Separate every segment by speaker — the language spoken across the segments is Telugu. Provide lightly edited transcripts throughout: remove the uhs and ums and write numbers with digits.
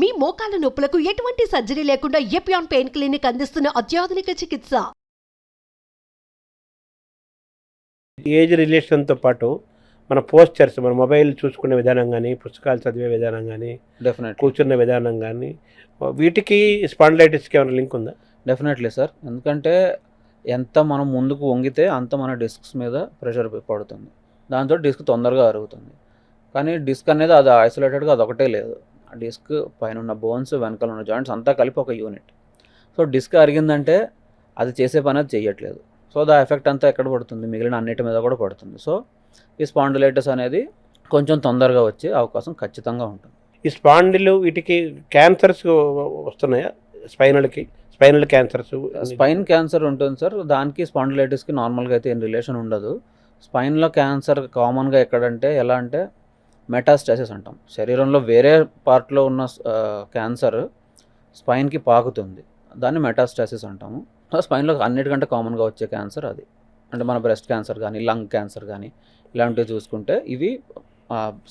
Speaker 1: మీ మోకాల నొప్పులకు ఎటువంటి సర్జరీ లేకుండా ఎపియాన్ పెయిన్ క్లినిక్ అందిస్తున్న అత్యాధునిక చికిత్స.
Speaker 2: ఏజ్ రిలేషన్తో పాటు మన పోస్చర్స్, మన మొబైల్ చూసుకునే విధానం కానీ, పుస్తకాలు చదివే విధానం కానీ, కూర్చున్న విధానం కానీ, వీటికి స్పాండిలైటిస్కి ఏమైనా లింక్ ఉందా?
Speaker 3: Definitely sir. ఎందుకంటే ఎంత మనం ముందుకు వంగితే అంత మన డిస్క్స్ మీద ప్రెషర్ పడుతుంది. దాంతో డిస్క్ తొందరగా అరుగుతుంది. కానీ డిస్క్ అనేది అది ఐసోలేటెడ్గా అదొకటే లేదు. ఆ డిస్క్ పైన ఉన్న బోన్స్, వెనకాల ఉన్న జాయింట్స్ అంతా కలిపి ఒక యూనిట్. సో డిస్క్ అరిగిందంటే అది చేసే పని అది చేయట్లేదు. సో దా ఎఫెక్ట్ అంతా ఎక్కడ పడుతుంది? మిగిలిన అన్నిటి మీద కూడా పడుతుంది. సో ఈ స్పాండిలైటిస్ అనేది కొంచెం తొందరగా వచ్చే అవకాశం ఖచ్చితంగా ఉంటుంది.
Speaker 2: ఈ స్పాండిల్ వీటికి క్యాన్సర్స్ వస్తున్నాయా? స్పైనల్ క్యాన్సర్స్,
Speaker 3: స్పైన్ క్యాన్సర్ ఉంటుంది సార్. దానికి స్పాండిలైటిస్కి నార్మల్గా అయితే ఏం రిలేషన్ ఉండదు. స్పైన్లో క్యాన్సర్ కామన్గా ఎక్కడంటే ఎలా అంటే మెటాస్టాసిస్ అంటాం. శరీరంలో వేరే పార్ట్లో ఉన్న క్యాన్సర్ స్పైన్కి పాకుతుంది. దాన్ని మెటాస్టాసిస్ అంటాము. స్పైన్లో అన్నిటికంటే కామన్గా వచ్చే క్యాన్సర్ అది. అంటే మన బ్రెస్ట్ క్యాన్సర్ కానీ, లంగ్ క్యాన్సర్ కానీ ఇలాంటివి చూసుకుంటే ఇవి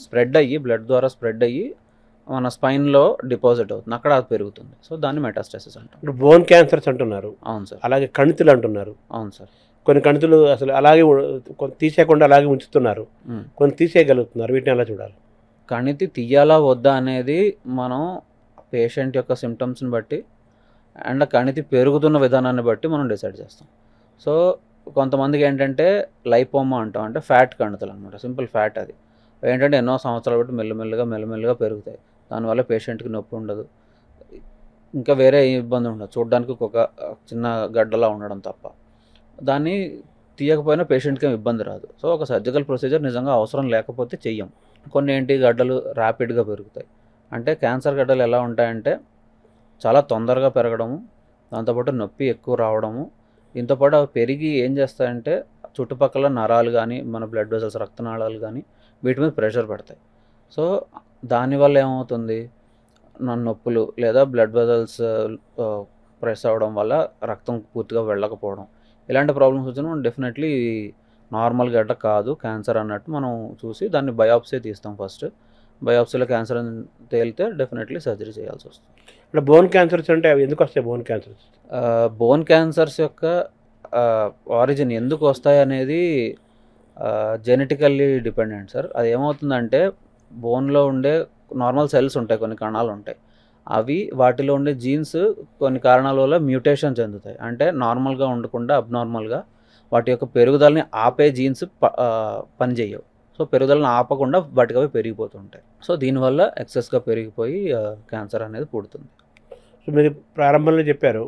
Speaker 3: స్ప్రెడ్ అయ్యి బ్లడ్ ద్వారా స్ప్రెడ్ అయ్యి మన స్పైన్లో డిపాజిట్ అవుతుంది. అక్కడ అది పెరుగుతుంది. సో దాన్ని మెటాస్టాసిస్ అంటాం.
Speaker 2: ఇప్పుడు బోన్ క్యాన్సర్స్ అంటున్నారు.
Speaker 3: అవును సార్.
Speaker 2: అలాగే కణితులు అంటున్నారు.
Speaker 3: అవును సార్.
Speaker 2: కొన్ని కణితులు అసలు అలాగే తీసేయకుండా అలాగే ఉంచుతున్నారు, కొన్ని తీసేయగలుగుతున్నారు. వీటిని ఎలా చూడాలి?
Speaker 3: కణితి తీయాలా వద్దా అనేది మనం పేషెంట్ యొక్క సిమ్టమ్స్ని బట్టి అండ్ కణితి పెరుగుతున్న విధానాన్ని బట్టి మనం డిసైడ్ చేస్తాం. సో కొంతమందికి ఏంటంటే లైపోమా అంటాం, అంటే ఫ్యాట్ కణితులు అనమాట. సింపుల్ ఫ్యాట్ అది ఏంటంటే ఎన్నో సంవత్సరాలు బట్టి మెల్లమెల్లగా పెరుగుతాయి. దానివల్ల పేషెంట్కి నొప్పి ఉండదు, ఇంకా వేరే ఇబ్బంది ఉండదు, చూడడానికి ఒక చిన్న గడ్డలా ఉండడం తప్ప. దాన్ని తీయకపోయినా పేషెంట్కి ఇబ్బంది రాదు. సో ఒక సర్జికల్ ప్రొసీజర్ నిజంగా అవసరం లేకపోతే చెయ్యం. కొన్ని ఏంటి గడ్డలు ర్యాపిడ్గా పెరుగుతాయి. అంటే క్యాన్సర్ గడ్డలు ఎలా ఉంటాయంటే చాలా తొందరగా పెరగడము, దాంతోపాటు నొప్పి ఎక్కువ రావడము. దీంతోపాటు అవి పెరిగి ఏం చేస్తాయంటే చుట్టుపక్కల నరాలు కానీ, మన బ్లడ్ వెసల్స్, రక్తనాళాలు కానీ వీటి మీద ప్రెషర్ పెడతాయి. సో దానివల్ల ఏమవుతుంది? నొప్పులు లేదా బ్లడ్ వెసల్స్ ప్రెస్ అవ్వడం వల్ల రక్తం పూర్తిగా వెళ్ళకపోవడం, ఇలాంటి ప్రాబ్లమ్స్ వచ్చినా మనం డెఫినెట్లీ నార్మల్ గడ్డ కాదు క్యాన్సర్ అన్నట్టు మనం చూసి దాన్ని బయాప్సీ తీస్తాం. ఫస్ట్ బయాప్సీలో క్యాన్సర్ అని తేలితే డెఫినెట్లీ సర్జరీ చేయాల్సి వస్తుంది.
Speaker 2: అంటే బోన్ క్యాన్సర్స్ అంటే అవి ఎందుకు వస్తాయి?
Speaker 3: బోన్ క్యాన్సర్స్ యొక్క ఆరిజిన్ ఎందుకు వస్తాయి అనేది జెనెటికల్లీ డిపెండెంట్ సార్. అది ఏమవుతుందంటే బోన్లో ఉండే నార్మల్ సెల్స్ ఉంటాయి, కొన్ని కణాలు ఉంటాయి. అవి వాటిలో ఉండే జీన్స్ కొన్ని కారణాల వల్ల మ్యూటేషన్ చెందుతాయి. అంటే నార్మల్గా ఉండకుండా అబ్నార్మల్గా వాటి యొక్క పెరుగుదలని ఆపే జీన్స్ పనిచేయవు. సో పెరుగుదలను ఆపకుండా వాటికి అవి పెరిగిపోతుంటాయి. సో దీనివల్ల ఎక్సెస్గా పెరిగిపోయి క్యాన్సర్ అనేది పుడుతుంది.
Speaker 2: సో మీరు ప్రారంభంలో చెప్పారు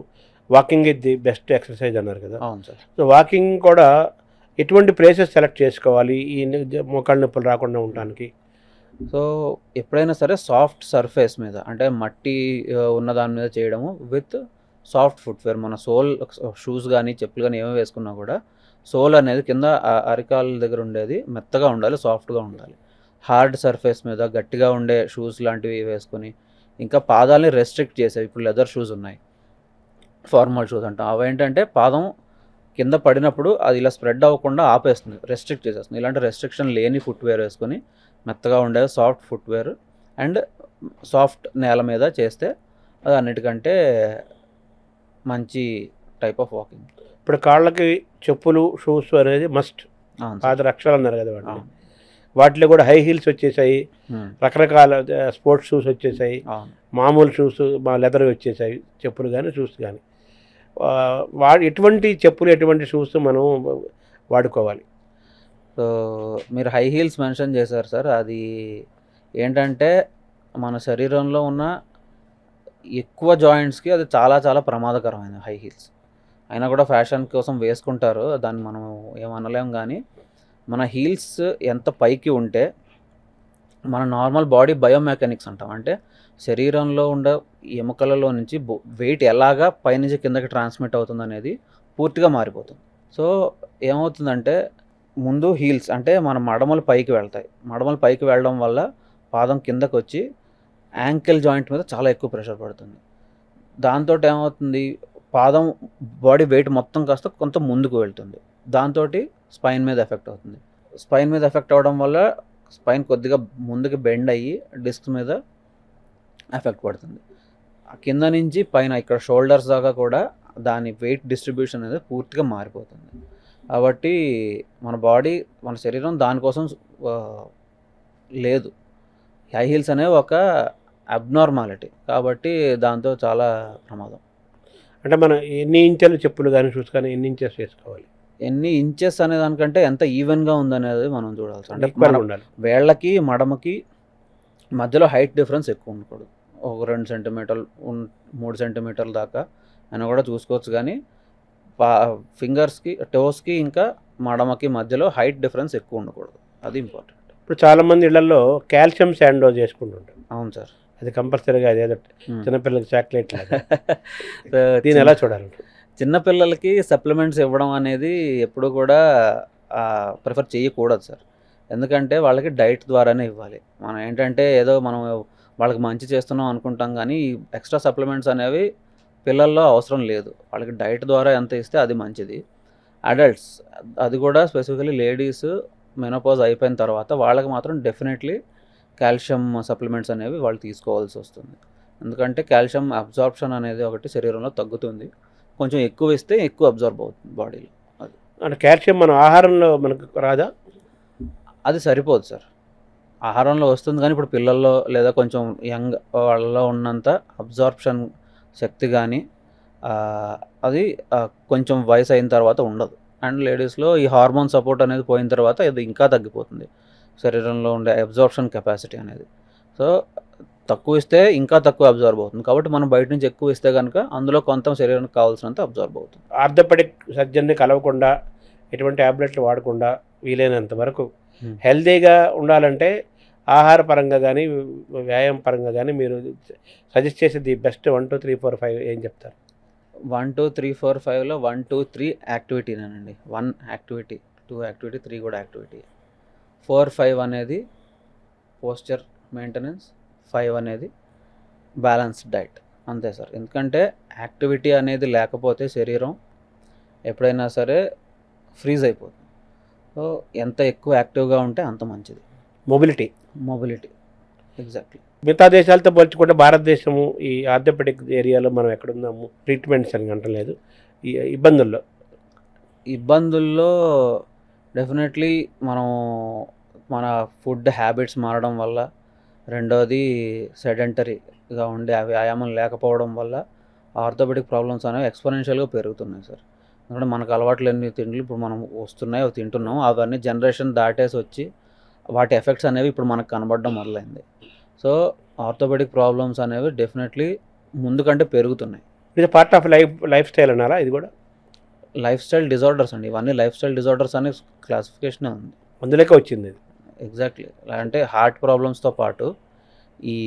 Speaker 2: walking is the best exercise అన్నారు కదా.
Speaker 3: అవును సార్.
Speaker 2: సో వాకింగ్ కూడా ఎటువంటి ప్లేసెస్ సెలెక్ట్ చేసుకోవాలి ఈ మోకాళ్ళ నొప్పులు రాకుండా ఉండడానికి?
Speaker 3: సో ఎప్పుడైనా సరే సాఫ్ట్ సర్ఫేస్ మీద, అంటే మట్టి ఉన్న దాని మీద చేయడము విత్ సాఫ్ట్ ఫుట్వేర్. మన సోల్ షూస్ కానీ చెప్పులు కానీ ఏమో వేసుకున్నా కూడా సోల్ అనేది కింద అరికాల దగ్గర ఉండేది మెత్తగా ఉండాలి, సాఫ్ట్గా ఉండాలి. హార్డ్ సర్ఫేస్ మీద గట్టిగా ఉండే షూస్ లాంటివి వేసుకొని, ఇంకా పాదాలని రెస్ట్రిక్ట్ చేసేవి. ఇప్పుడు లెదర్ షూస్ ఉన్నాయి, ఫార్మల్ షూస్ అంటాం. అవి ఏంటంటే పాదం కింద పడినప్పుడు అది ఇలా స్ప్రెడ్ అవ్వకుండా ఆపేస్తుంది, రెస్ట్రిక్ట్ చేసేస్తుంది. ఇలాంటి రెస్ట్రిక్షన్ లేని ఫుట్వేర్ వేసుకొని మెత్తగా ఉండే సాఫ్ట్ ఫుట్వేర్ అండ్ సాఫ్ట్ నేల మీద చేస్తే అది అన్నిటికంటే మంచి టైప్ ఆఫ్ వాకింగ్.
Speaker 2: ఇప్పుడు కాళ్ళకి చెప్పులు, షూస్ అనేది మస్ట్, పాదరక్షలు అన్నారు కదా. వాటిలో కూడా హై హీల్స్ వచ్చేసాయి, రకరకాల స్పోర్ట్స్ షూస్ వచ్చేసాయి, మామూలు షూస్, మా లెదర్ వచ్చేసాయి, చెప్పులు కానీ షూస్ కానీ. ఎటువంటి చెప్పులు, ఎటువంటి షూస్ మనం వాడుకోవాలి?
Speaker 3: సో మీరు హై హీల్స్ మెన్షన్ చేశారు సార్. అది ఏంటంటే మన శరీరంలో ఉన్న ఎక్కువ జాయింట్స్కి అది చాలా ప్రమాదకరమైన హై హీల్స్. అయినా కూడా ఫ్యాషన్ కోసం వేసుకుంటారు, దాన్ని మనం ఏమనలేం. కానీ మన హీల్స్ ఎంత పైకి ఉంటే మన నార్మల్ బాడీ బయోమెకానిక్స్ అంటాం, అంటే శరీరంలో ఉండే ఎముకలలో నుంచి వెయిట్ ఎలాగా పైనుంచి కిందకి ట్రాన్స్మిట్ అవుతుంది అనేది పూర్తిగా మారిపోతుంది. సో ఏమవుతుందంటే ముందు హీల్స్ అంటే మన మడమలు పైకి వెళ్తాయి. మడమలు పైకి వెళ్ళడం వల్ల పాదం కిందకు వచ్చి యాంకిల్ జాయింట్ మీద చాలా ఎక్కువ ప్రెషర్ పడుతుంది. దాంతో ఏమవుతుంది? పాదం బాడీ వెయిట్ మొత్తం కాస్త కొంత ముందుకు వెళ్తుంది. దాంతో స్పైన్ మీద ఎఫెక్ట్ అవుతుంది. స్పైన్ మీద ఎఫెక్ట్ అవ్వడం వల్ల స్పైన్ కొద్దిగా ముందుకు బెండ్ అయ్యి డిస్క్ మీద ఎఫెక్ట్ పడుతుంది. ఆ కింద నుంచి పైన ఇక్కడ షోల్డర్స్ దాకా కూడా దాని వెయిట్ డిస్ట్రిబ్యూషన్ అనేది పూర్తిగా మారిపోతుంది. కాబట్టి మన బాడీ, మన శరీరం దానికోసం లేదు. హై హీల్స్ అనేవి ఒక అబ్నార్మాలిటీ, కాబట్టి దాంతో చాలా ప్రమాదం.
Speaker 2: అంటే మనం ఎన్ని ఇంచెలు చెప్పులు కానీ షూస్ కానీ ఎన్ని ఇంచెస్ వేసుకోవాలి?
Speaker 3: ఎన్ని ఇంచెస్ అనే దానికంటే ఎంత ఈవెన్గా ఉందనేది మనం చూడాల్సి. అంటే
Speaker 2: ఈక్వల్గా ఉండాలి.
Speaker 3: వేళ్ళకి మడమకి మధ్యలో హైట్ డిఫరెన్స్ ఎక్కువ ఉండకూడదు. ఒక 2 సెంటీమీటర్లు 3 సెంటీమీటర్ల దాకా అయినా కూడా చూసుకోవచ్చు, కానీ ఫింగర్స్కి, టోస్కి ఇంకా మడమకి మధ్యలో హైట్ డిఫరెన్స్ ఎక్కువ ఉండకూడదు. అది ఇంపార్టెంట్.
Speaker 2: ఇప్పుడు చాలామంది ఇళ్లలో కాల్షియం శాండోజ్ చేసుకుంటుంటారు.
Speaker 3: అవును సార్.
Speaker 2: అది కంపల్సరీగా అదేదో చిన్నపిల్లలకి చాక్లెట్ దీన్ని ఎలా చూడాలి?
Speaker 3: చిన్నపిల్లలకి సప్లిమెంట్స్ ఇవ్వడం అనేది ఎప్పుడు కూడా ప్రిఫర్ చేయకూడదు సార్. ఎందుకంటే వాళ్ళకి డైట్ ద్వారానే ఇవ్వాలి. మనం ఏంటంటే ఏదో మనం వాళ్ళకి మంచి చేస్తున్నాం అనుకుంటాం, కానీ ఎక్స్ట్రా సప్లిమెంట్స్ అనేవి పిల్లల్లో అవసరం లేదు. వాళ్ళకి డైట్ ద్వారా ఎంత ఇస్తే అది మంచిది. అడల్ట్స్, అది కూడా స్పెసిఫికలీ లేడీస్ మెనోపాజ్ అయిపోయిన తర్వాత వాళ్ళకి మాత్రం డెఫినెట్లీ కాల్షియం సప్లిమెంట్స్ అనేవి వాళ్ళు తీసుకోవాల్సి వస్తుంది. ఎందుకంటే కాల్షియం అబ్జార్ప్షన్ అనేది ఒకటి శరీరంలో తగ్గుతుంది. కొంచెం ఎక్కువ ఇస్తే ఎక్కువ అబ్జార్బ్ అవుతుంది బాడీలో. అది
Speaker 2: అంటే కాల్షియం మన ఆహారంలో మనకు రాదా?
Speaker 3: అది సరిపోదు సార్. ఆహారంలో వస్తుంది, కానీ ఇప్పుడు పిల్లల్లో లేదా కొంచెం యంగ్ వాళ్ళలో ఉన్నంత అబ్జార్ప్షన్ శక్తి కానీ అది కొంచెం వయసు అయిన తర్వాత ఉండదు. అండ్ లేడీస్లో ఈ హార్మోన్ సపోర్ట్ అనేది పోయిన తర్వాత ఇది ఇంకా తగ్గిపోతుంది, శరీరంలో ఉండే అబ్జార్ప్షన్ కెపాసిటీ అనేది. సో తక్కువ ఇస్తే ఇంకా తక్కువ అబ్జర్వ్ అవుతుంది. కాబట్టి మనం బయట నుంచి ఎక్కువ ఇస్తే కనుక అందులో కొంత శరీరానికి కావాల్సినంత అబ్జర్వ్ అవుతుంది.
Speaker 2: ఆర్థోపెడిక్ సర్జన్ని కలవకుండా, ఎటువంటి ట్యాబ్లెట్లు వాడకుండా వీలైనంత వరకు హెల్తీగా ఉండాలంటే ఆహార పరంగా కానీ వ్యాయామం పరంగా కానీ మీరు సజెస్ట్ చేసేది బెస్ట్ 1 2 3 4 5 ఏం చెప్తారు?
Speaker 3: 1 2 3 4 5లో 1 2 3 యాక్టివిటీనేనండి. 1 యాక్టివిటీ, 2 యాక్టివిటీ, 3 కూడా యాక్టివిటీ. 4 5 అనేది పోస్చర్ మెయింటెనెన్స్, 5 అనేది బ్యాలెన్స్డ్ డైట్. అంతే సార్. ఎందుకంటే యాక్టివిటీ అనేది లేకపోతే శరీరం ఎప్పుడైనా సరే ఫ్రీజ్ అయిపోతుంది. సో ఎంత ఎక్కువ యాక్టివ్గా ఉంటే అంత మంచిది. Mobility exactly.
Speaker 2: మిగతా దేశాలతో పోల్చుకుంటే భారతదేశము ఈ ఆర్థోపెడిక్ ఏరియాలో మనం ఎక్కడున్నాము? ట్రీట్మెంట్స్ అని అంటలేదు, ఈ ఇబ్బందుల్లో డెఫినెట్లీ మన ఫుడ్ హ్యాబిట్స్ మారడం వల్ల, రెండోది సెడెంటరీగా ఉండే వ్యాయామం లేకపోవడం వల్ల ఆర్థోపెడిక్ ప్రాబ్లమ్స్ అనేవి ఎక్స్పోనెన్షియల్గా పెరుగుతున్నాయి సార్. ఎందుకంటే మనకు అలవాట్లు ఎన్ని తిండ్లు ఇప్పుడు మనం వస్తున్నాయి, అవి తింటున్నాం. అవన్నీ జనరేషన్ దాటేసి వచ్చి వాటి ఎఫెక్ట్స్ అనేవి ఇప్పుడు మనకు కనబడడం మొదలైంది. సో ఆర్థోపెడిక్ ప్రాబ్లమ్స్ అనేవి డెఫినెట్లీ ముందు కంటే పెరుగుతున్నాయి. ఇది పార్ట్ ఆఫ్ లైఫ్ స్టైల్ అన్నారా? ఇది కూడా
Speaker 3: లైఫ్ స్టైల్ డిజార్డర్స్ అండి. ఇవన్నీ లైఫ్ స్టైల్ డిజార్డర్స్ అనే క్లాసిఫికేషనే ఉంది.
Speaker 2: అందులోకే వచ్చింది.
Speaker 3: ఎగ్జాక్ట్లీ. అంటే హార్ట్ ప్రాబ్లమ్స్తో పాటు ఈ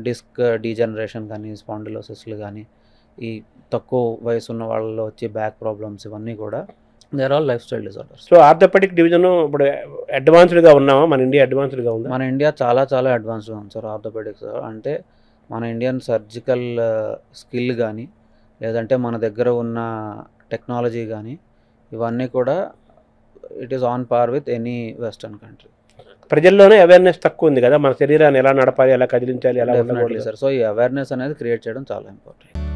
Speaker 3: డిస్క్ డీజనరేషన్ కానీ, స్పాండిలోసిస్లు కానీ, ఈ తక్కువ వయసు ఉన్న వాళ్ళలో వచ్చే బ్యాక్ ప్రాబ్లమ్స్, ఇవన్నీ కూడా they're all lifestyle disorders.
Speaker 2: So orthopaedic division ఇప్పుడు అడ్వాన్స్డ్గా ఉన్నామా? మన ఇండియా అడ్వాన్స్డ్గా ఉందా?
Speaker 3: మన ఇండియా చాలా చాలా అడ్వాన్స్డ్గా ఉంది సార్ ఆర్థోపెడిక్స్. అంటే మన ఇండియన్ సర్జికల్ స్కిల్ కానీ, లేదంటే మన దగ్గర ఉన్న టెక్నాలజీ కానీ, ఇవన్నీ కూడా it is on par with any western country.
Speaker 2: ప్రజల్లోనే అవేర్నెస్ తక్కువ ఉంది కదా, మన శరీరాన్ని ఎలా నడపాలి, ఎలా కదిలించాలి, ఎలా ఉండకూడదు
Speaker 3: సార్. సో ఈ అవేర్నెస్ అనేది క్రియేట్ చేయడం చాలా ఇంపార్టెంట్.